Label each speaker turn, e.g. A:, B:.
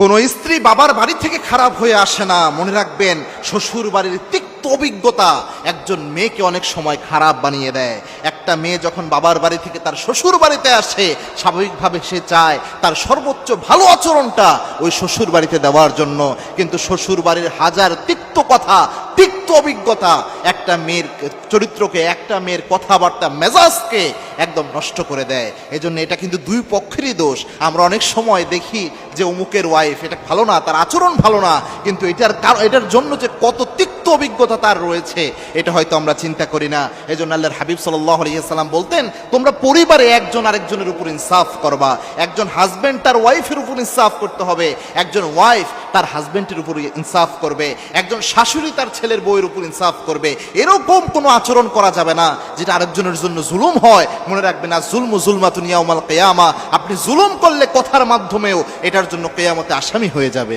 A: কোন স্ত্রী বাবার বাড়ি থেকে খারাপ হয়ে আসে না, মনে রাখবেন শ্বশুর বাড়ির তিক্ত অভিজ্ঞতা একজন মেয়েকে অনেক সময় খারাপ বানিয়ে দেয়। একটা মেয়ে যখন বাবার বাড়ি থেকে তার শ্বশুর বাড়িতে আসে, স্বাভাবিকভাবে সে চায় তার সর্বোচ্চ ভালো আচরণটা ওই শ্বশুর বাড়িতে দেওয়ার জন্য, কিন্তু শ্বশুর বাড়ির হাজার তিক্ত কথা, তিক্ত অভিজ্ঞতা একটা মেয়ের চরিত্রকে, একটা মেয়ের কথাবার্তা, মেজাজকে একদম নষ্ট করে দেয়। এজন্য এটা কিন্তু দুই পক্ষেরই দোষ। আমরা অনেক সময় দেখি যে অমুকের ওয়াইফ এটা ভালো না, তার আচরণ ভালো না, কিন্তু এটার জন্য যে কত তিক্ত অভিজ্ঞতা তার রয়েছে এটা হয়তো আমরা চিন্তা করি না। এজন্য আল্লাহর হাবিব সাল্লাল্লাহু আলাইহি ওয়াসাল্লাম বলতেন, তোমরা পরিবারে একজন আরেকজনের উপর ইনসাফ করবা। একজন হাজবেন্ড তার ওয়াইফের উপর ইনসাফ করতে হবে, একজন ওয়াইফ তার হাজবেন্ডের উপর ইনসাফ করবে, একজন শাশুড়ি তার ছেলের বউয়ের উপর ইনসাফ করবে। এরকম কোনো আচরণ করা যাবে না যেটা আরেকজনের জন্য জুলুম হয়। মনে রাখবেন, না জুলমু জুলমাতুন ইয়াউমাল কিয়ামা, আপনি জুলুম করলে কথার মাধ্যমেও এটার জন্য কিয়ামতে আসামি হয়ে যাবে।